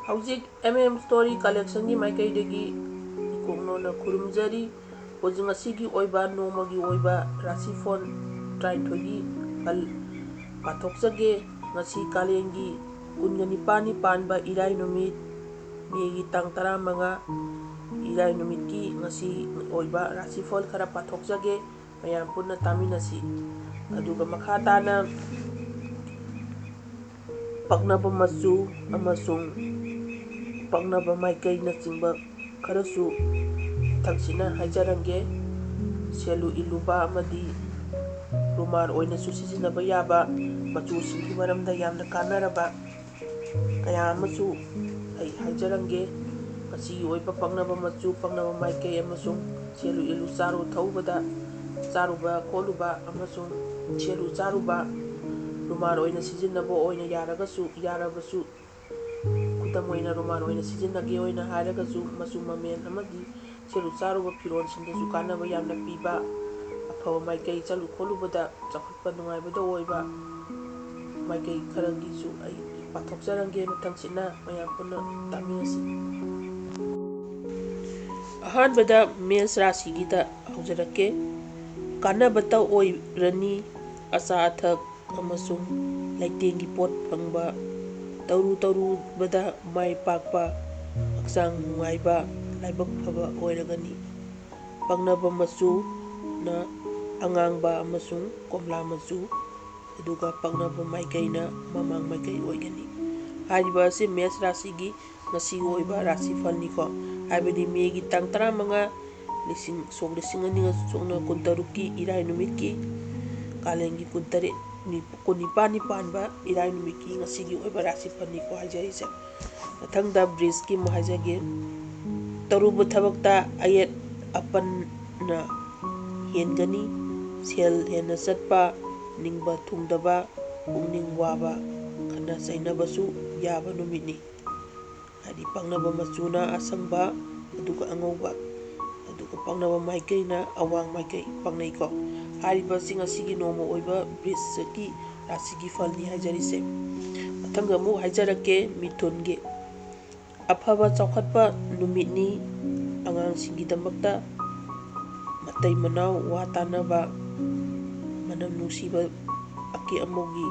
Hꯧजिक MM Story Collection की माइकेगी इकोंगनो खुरुमजरी housing असिगी ओइबा नोमगी ओइबा राशि phone ट्राइथोगी फल पाथोक्सगे ngasi kalengi kunga nipani panba irai numit megi tang tara manga irai numit ki ngasi oiba rasi fol khara pathokjage mayam punna taminasi aduga makha tana paknaba machu amasung paknaba maikei na chingba kharasu thangsina haijarange selu iluba amadi rumar oina susijinaba yaba machu singhi maramda yamna kanaraba kaya amasu ai haijarange ngasi oiba paknaba machu paknaba maikei amasung selu ilu charu thaubada charuba kholuba amasung selu charuba rumar oina sijinaba oina yaragasu yarabasu kudam oina rumar oina sijinage oina haragasu masu mamen amadi selu charuba firon singdasu kanaba yamna piba afaba maikei chalu kholubada chakhatpa nungaibada oiba maikei kharagisu ai pathokjarange mathangsina mayam punna taminasi ahanbada mes rasigida haujarake kanabata oirani asa athak amasung laitengi pot phangba tauru bada mai pakpa aksang nungaiba laibak phaba oiragani pangnaba machu na angangba amasung komla machu aduga pangnaba maikeina mamang maikei oigani hariba se mes rasigi ngasi oiba rasi falni ko habidi megi tang 15 lising ani sokna kuntaruki irai numitki kalengi kuntare kunipani panba irai numitki ngasigi oiba rasi falni ko hajarise mathangda bridge ki mahajage tarubu thabakta ayet apan na hengani sel hena satpa ningba thungdaba pungning waba khana sainabasu yaba numitni adi pangnaba machuna asangba aduga angauba aduga pangnaba maikeina awang maikei pangnai ko hariba singasigi noma oiba bridge ki rasigi falni hajarise mathanga mu hajarake mithunge afaba chawkhatpa numitni angang singidamakta matai manau wa tanaba manam nusiba aki amogi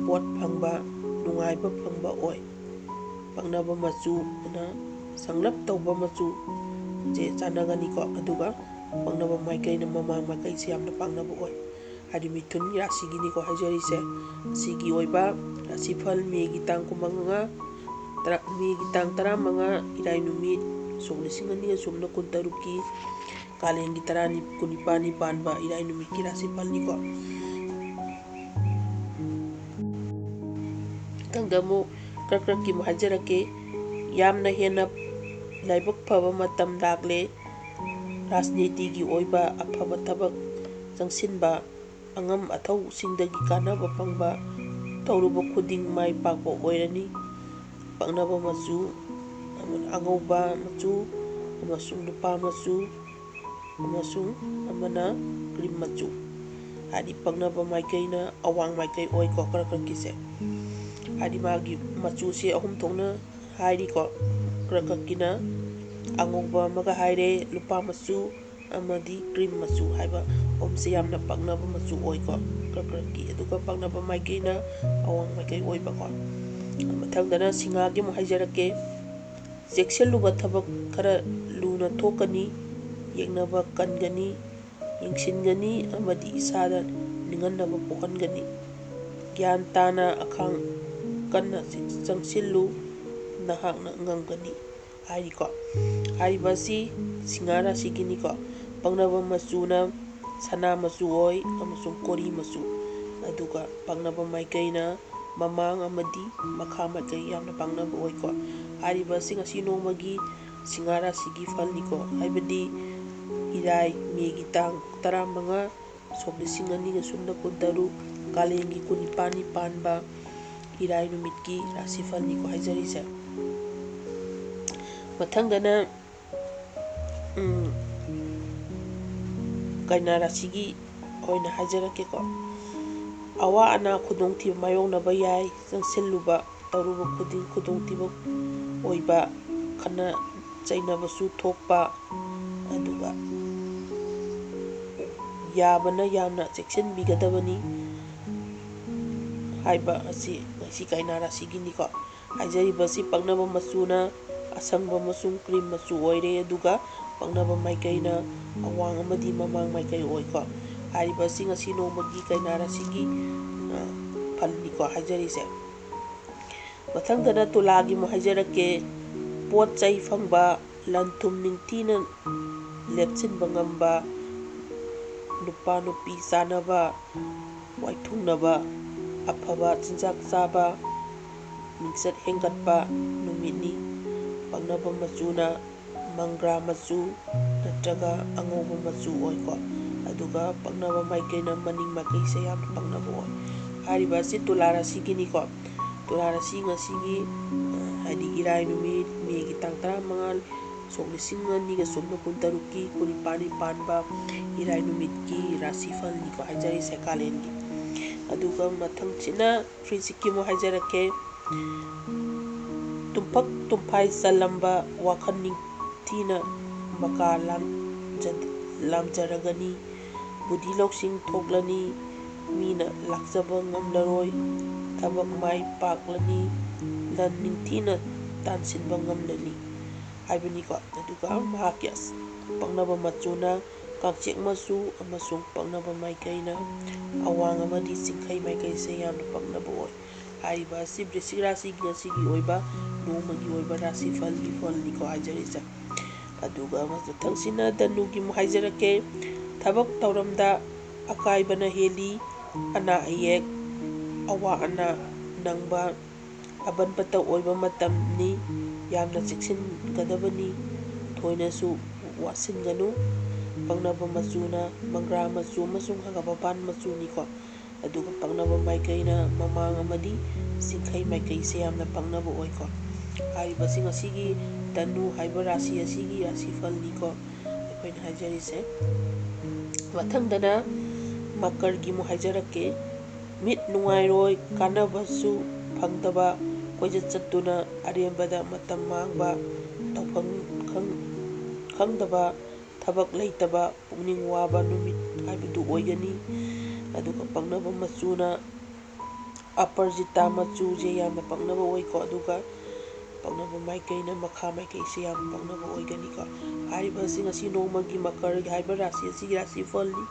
pot phangba nungaiba phangba oi pangnaba machu na sanglap tauba machu je chanagani ko aduga pangnaba maikei na mamang maikei siamna pangnaba oi hadi mithun rasigi ni ko hajarise sigi oiba rasifal megi tang kumanga megi tang 15 irai numit soklising ani sumna kuntaruki kalengi tarani kunipani panba irai numit ki rasifal ni ko tangdamu krakrakki mahajarake yamna hena laibak phaba matam lagle rajniti gi oiba afaba thabak jangsinba angam athau singdagi kanaba phangba tauruba khuding mai pakba oirani pangnaba machu angauba machu amasung nupa machu amasung amana cream machu hadi pangnaba maikeina awang maikei oi ko krakrakise hadi magi machu se ahum thongna hairi ko krakakina angauba maga haire lupa machu amadi cream machu haiba omse yamna pangnaba machu oi ko krakrakki aduga pangnaba maikeina awang maikei oi ba ko mathangdana singagi mu haijarake jekseluba thabak khara luna thokani yengnaba kangani yengsingani amadi isada ninganaba pohangani gyan tana akhang kanna changsilu nahakna ngamgani hari ko haribasi singara sigini ko pangnaba machuna sana machu oi amasung kori machu aduga pangnaba maikeina mamang amadi makha maikei yamna pangnaba oi ko hariba singasi nongmagi singara sigi falni ko haibadi irai megi tang 15 soklising ani sumna kuntaru kalengi kunipani panba irai numitki rasi falni ko hajarise mathangdana kaina rasigi oina hajarake ko awa ana khudong thi mayong na bayai jangsiluba taruba khuding khudong thi oiba khana chainabasu thokpa aduga yabana yamna cheksinbigadabani haiba asi ngasi kaina rasigini ko hajaribasi pangnaba macuna asangba masung cream macu oire aduga pangnaba maikeina awang amadi mamang maikai oi ko haribasi ngasi nongmagi kaina rasigi falni ko hajarise mathangdana tulagi mo hajarake pot chai phangba lanthum ningthina lepchinba ngamba nupa nupi sanaba waithungnaba afaba chinjak chaba mingset hengatpa numitni pangnaba macuna mangra macu natraga angauba macu oiko aduga pangnaba maikeina maning makai se yam pangnaba oi hariba si tularasi ko tularasi ngasigi hadi irai numit megi tang 15 sok lising ani ga somna kuntaruki kunipani panba irai numit ki rasi fal ni ko hajari se kalengi aduga mathang china frisiki mo hajarake tumpak tumpai salamba wakhanning tina maka lamjaragani budi loksing thoklani mina lakjaba ngamlaroi thabak mai paklani lan ningthina tansinba ngamlani haibani ko aduga mahakyas pangnaba macuna kakchek masu amasung pangnaba maikaina awang amadi singkhai maikai se yamna pangnaba oi haiba si brisik rasi ngasigi oiba nongmagi oiba rasi falni ko hajarisa aduga mathangsina danugi mo hajarake thabak tauramda akaibana heli ana ayek awa ana nangba aban pata oiba matamni yamna cheksingadabani thoinasu wasinganu pangnaba macuna mangra macu masung hagababan macu ni ko aduga pangnaba maikaina mamang amadi singkhai maikai se yamna pangnaba oi ko haribasi ngasigi danu haiba rasi asigi rasi falni ko akoina hajarise mathangdana makargi mo hajarake mit nungairoi kanabasu phangdaba koijat chattuna arembada matam mangba tawphang khangdaba thabak leitaba pungning waba numit haibadu oigani aduga pangnaba macuna aparjita macu je yamna pangnaba oi ko aduga pangnaba maikaina makha maikai se yamna pangnaba oigani ko hariba sing asi nongmagi makar haiba rasi asi rasi falni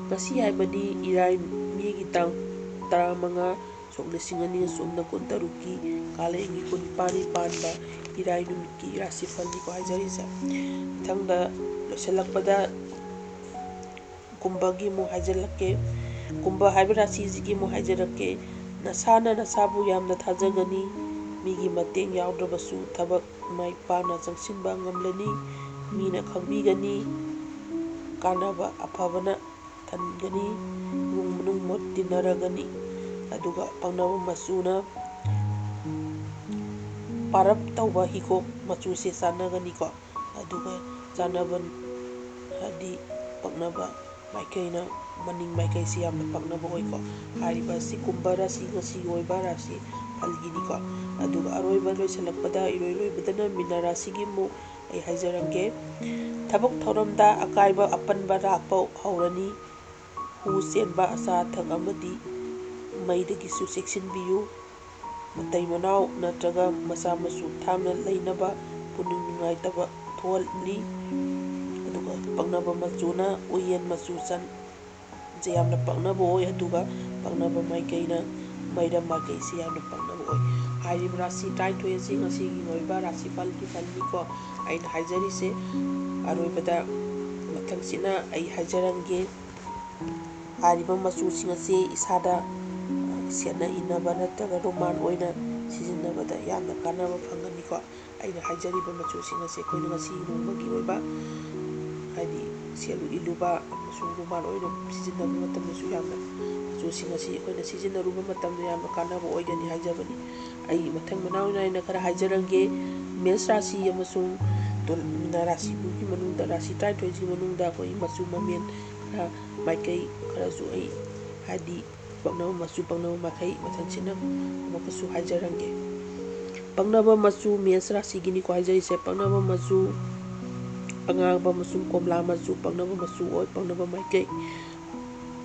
ngasi haibadi irai megi tang 15 sok lising ani somna kuntaruki kalengi kunipani panba irai numiki rasi falni ko hajarisa thangda losalakpada kumbagi mo hajalake kumba haiba rasi jigi mo hajarake nasana nasabu yamna thajagani migi mateng yaudраbasu thabak mai pana changsinba ngamlani mina khangbigani kanaba afabana tangani rungmunung mot tinaragani aduga pangnaba macuna parap tauba hikok macu se sanagani ko aduga chanaban hadi pangnaba maikaina maning maikai se yamna pangnaba oi ko hariba si kumbara si ngasi oiba rasi falgini ko aduga aroiba loisalakpada iroiloibadana mina rasigi mu ai hajarange thabak thoramda akaiba apanba rakpa haurani hu senba asa thak amadi maidagisu cheksinbiyu matai manau natraga masa masu thamna leinaba puning nungaitaba thoalli aduga pangnaba macuna uyen macu chan je yamna pangnaba oi aduga pangnaba maikaina maida makai se yamna pangnaba oi harib rasi 23 asi ngasigi oiba rasi falni ko aina hajarise aroibada mathangsina ai hajarange hariba macu singase isada sena hinaba natraga roman oina sijinnabada yamna kanaba phangani ko aina hajariba macu singase koina ngasi nongmagi oiba hadi selu iluba amasung roman oina sijinnaba matamdasu yamna macu singase koina sijinnaruba matamda yamna kanaba oigani hajabani ai mathang manau naina khara hajarange mes rasi amasung mina rasi bugi manungda rasi 23 ji manungda koi macu mamen khara maikai khara su ai hadi pangnaba macu pangnaba makai mathangsina amakasu hajarange ꯄꯪꯅꯕ ꯃꯆꯨ ꯃꯦꯟꯁ ꯔꯥꯁꯤꯒꯤꯅꯤꯀꯣ ꯍꯥꯏꯖꯔꯤꯁꯦ ꯄꯪꯅꯕ ꯃꯆꯨ ꯑꯉꯥꯡꯕ ꯑꯃꯁꯨꯡ ꯀꯣꯝꯂꯥ ꯃꯆꯨ ꯄꯪꯅꯕ ꯃꯆꯨ ꯑꯣꯏ ꯄꯪꯅꯕ ꯃꯥꯏꯀꯩ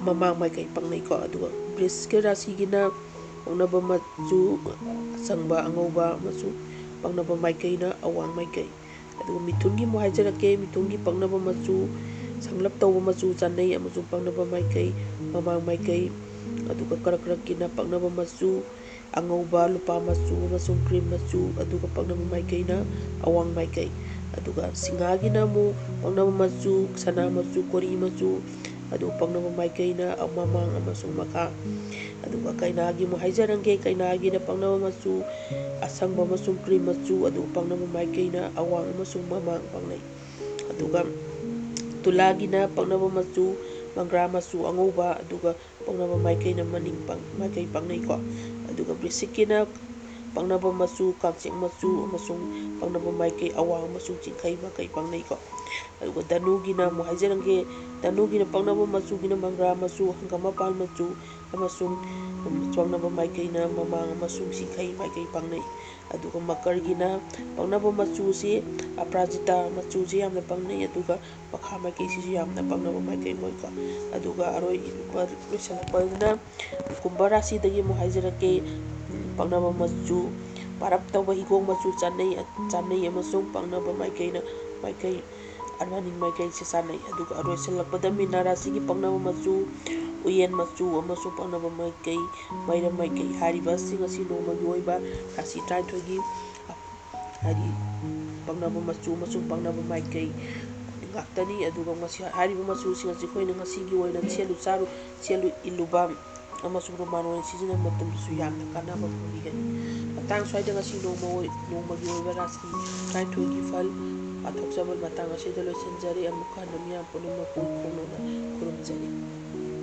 ꯃꯃꯥꯡ ꯃꯥꯏꯀꯩ ꯄꯪꯅꯩꯀꯣ ꯑꯗꯨꯒ ꯕ꯭ꯔꯤꯁꯀꯤ ꯔꯥꯁꯤꯒꯤꯅ ꯄꯪꯅꯕ ꯃꯆꯨ ꯑꯁꯪꯕ ꯑꯉꯧꯕ ꯑꯃꯁꯨꯡ ꯄꯪꯅꯕ ꯃꯥꯏꯀꯩꯅ ꯑꯋꯥꯡ ꯃꯥꯏꯀꯩ ꯑꯗꯨꯒ ꯃꯤꯊꯨꯟꯒꯤ ꯑꯃꯨꯛ ꯍꯥꯏꯖꯔꯛꯀꯦ ꯃꯤꯊꯨꯟꯒꯤ ꯄꯪꯅꯕ ꯃꯆꯨ ꯁꯪꯂꯞ ꯇꯧꯕ ꯃꯆꯨ ꯆꯥꯅꯩ ꯑꯃꯁꯨꯡ ꯄꯪꯅꯕ ꯃꯥꯏꯀꯩ ꯃꯃꯥꯡ ꯃꯥꯏꯀꯩ ꯑꯗꯨꯒ ꯀꯔꯛꯀꯤꯅ ꯄꯪꯅꯕ ꯃꯆꯨ ꯑꯉꯧꯕ ꯂꯨꯄꯥ ꯃꯆꯨ ꯑꯃꯁꯨꯡ ꯀ꯭ꯔꯤꯝ ꯃꯆꯨ ꯑꯗꯨꯒ ꯄꯪꯅꯕ ꯃꯥꯏꯀꯩꯅ ꯑꯋꯥꯡ ꯃꯥꯏꯀꯩ ꯑꯗꯨꯒ ꯁꯤꯡꯍꯥꯒꯤꯅ ꯑꯃꯨꯛ ꯄꯪꯅꯕ ꯃꯆꯨ ꯁꯅꯥ ꯃꯆꯨ ꯀꯣꯔꯤ ꯃꯆꯨ ꯑꯗꯨꯒ ꯄꯪꯅꯕ ꯃꯥꯏꯀꯩꯅ ꯃꯃꯥꯡ ꯑꯃꯁꯨꯡ ꯃꯈꯥ ꯑꯗꯨꯒ ꯀꯩꯅꯥꯒꯤ ꯑꯃꯨꯛ ꯍꯥꯏꯖꯔꯝꯒꯦ ꯀꯩꯅꯥꯒꯤꯅ ꯄꯪꯅꯕ ꯃꯆꯨ ꯑꯁꯪꯕ ꯑꯃꯁꯨꯡ ꯀ꯭ꯔꯤꯝ ꯃꯆꯨ ꯑꯗꯨꯒ ꯄꯪꯅꯕ ꯃꯥꯏꯀꯩꯅ ꯑꯋꯥꯡ ꯑꯃꯁꯨꯡ ꯃꯃꯥꯡ ꯄꯪꯅꯩ ꯑꯗꯨꯒ ꯇꯨꯂꯥꯒꯤꯅ ꯄꯪꯅꯕ ꯃꯆꯨ ꯃꯪꯒ꯭ꯔꯥ ꯃꯆꯨ ꯑꯉꯧꯕ ꯑꯗꯨꯒ ꯄꯪꯅꯕ ꯃꯥꯏꯀꯩꯅ ꯃꯅꯤꯡ ꯃꯥꯏꯀꯩ ꯄꯪꯅꯩꯀꯣ ꯑꯗꯨꯒ ꯕ꯭ꯔꯤꯁꯤꯛꯀꯤꯅ ꯄꯪꯅꯕ ꯃꯆꯨ ꯀꯥꯡꯆꯦꯛ ꯃꯆꯨ ꯑꯃꯁꯨꯡ ꯄꯪꯅꯕ ꯃꯥꯏꯀꯩ ꯑꯋꯥꯡ ꯑꯃꯁꯨꯡ ꯆꯤꯡꯈꯩ ꯃꯥꯏꯀꯩ ꯄꯪꯅꯩꯀꯣ ꯑꯗꯨꯒ ꯙꯅꯨꯒꯤꯅ ꯑꯃꯨꯛ ꯍꯥꯏꯖꯔꯝꯒꯦ ꯙꯅꯨꯒꯤꯅ ꯄꯪꯅꯕ ꯃꯆꯨꯒꯤꯅ ꯃꯪꯒ꯭ꯔꯥ ꯃꯆꯨ ꯍꯪꯒꯥꯝ ꯃꯄꯥꯟ ꯃꯆꯨ ꯑꯃꯁꯨꯡ ꯄꯪꯅꯕ ꯃꯥꯏꯀꯩꯅ ꯃꯃꯥꯡ ꯑꯃꯁꯨꯡ ꯆꯤꯡꯈꯩ ꯃꯥꯏꯀꯩ ꯄꯪꯅꯩ ꯑꯗꯨꯒ ꯃꯀꯔꯒꯤꯅ ꯄꯪꯅꯕ ꯃꯆꯨꯁꯤ ꯑꯄꯔꯥꯖꯤꯇꯥ ꯃꯆꯨꯁꯤ ꯌꯥꯝꯅ ꯄꯪꯅꯩ ꯑꯗꯨꯒ ꯃꯈꯥ ꯃꯥꯏꯀꯩꯁꯤꯁꯨ ꯌꯥꯝꯅ ꯄꯪꯅꯕ ꯃꯥꯏꯀꯩ ꯑꯣꯏꯀꯣ ꯑꯗꯨꯒ ꯑꯔꯣꯏꯕ ꯂꯣꯏꯁꯤꯜꯂꯛꯄꯗꯨꯅ ꯀꯨꯝꯚ ꯔꯥꯁꯤꯗꯒꯤ ꯑꯃꯨꯛ ꯍꯥꯏꯖꯔꯛꯀꯦ ꯄꯪꯅꯕ ꯃꯆꯨ ꯄꯥꯔꯞ ꯇꯧꯕ ꯍꯤꯒꯣꯛ ꯃꯆꯨ ꯆꯥꯅꯩ ꯑꯃꯁꯨꯡ ꯄꯪꯅꯕ ꯃꯥꯏꯀꯩꯅ ꯃꯥꯏꯀꯩ ꯑꯃꯅꯤꯡ ꯃꯥꯏꯀꯩꯁꯦ ꯆꯥꯅꯩ ꯑꯗꯨꯒ ꯑꯔꯣꯏꯁꯤꯜꯂꯛꯄꯗ ꯃꯤꯅ ꯔꯥꯁꯤꯒꯤ ꯄꯪꯅꯕ ꯃꯆꯨ ꯎꯌꯦꯟ ꯃꯆꯨ ꯑꯃꯁꯨꯡ ꯄꯪꯅꯕ ꯃꯥꯏꯀꯩ ꯃꯩꯔꯝ ꯃꯥꯏꯀꯩ ꯍꯥꯏꯔꯤꯕꯁꯤꯡ ꯑꯁꯤ ꯅꯣꯡꯃꯒꯤ ꯑꯣꯏꯕ ꯔꯥꯁꯤ 39ꯒꯤ ꯍꯥꯏꯗꯤ ꯄꯪꯅꯕ ꯃꯆꯨ ꯑꯃꯁꯨꯡ ꯄꯪꯅꯕ ꯃꯥꯏꯀꯩ ꯉꯥꯛꯇꯅꯤ ꯑꯗꯨꯒ ꯍꯥꯏꯔꯤꯕ ꯃꯆꯨꯁꯤꯡ ꯑꯁꯤ ꯑꯩꯈꯣꯏꯅ ꯉꯁꯤꯒꯤ ꯑꯣꯏꯅ ꯁꯦꯠꯂꯨ ꯏꯜꯂꯨꯕ ꯑꯃꯁꯨꯡ ꯔꯣꯃꯥꯟ ꯑꯣꯏꯅ ꯁꯤꯖꯤꯟꯅꯕ ꯃꯇꯝꯗꯁꯨ ꯌꯥꯝꯅ ꯀꯥꯟꯅꯕ ꯐꯪꯕꯤꯒꯅꯤ ꯃꯇꯥꯡ ꯁ꯭ꯋꯥꯏꯗ ꯉꯁꯤ ꯅꯣꯡꯃꯒꯤ ꯑꯣꯏꯕ ꯔꯥꯁꯤ 39ꯒꯤ ꯐꯜ ꯄꯥꯊꯣꯛꯆꯕ ꯃꯇꯥꯡ ꯑꯁꯤꯗ ꯂꯣꯏꯁꯤꯟꯖꯔꯤ ꯑꯃꯨꯛ ꯍꯟꯅ ꯃꯤꯌꯥꯝ ꯄꯨꯝꯅꯃꯛꯄꯨ ꯏꯈꯣꯡꯅꯅ ꯈꯨꯔꯨꯝꯖꯔꯤ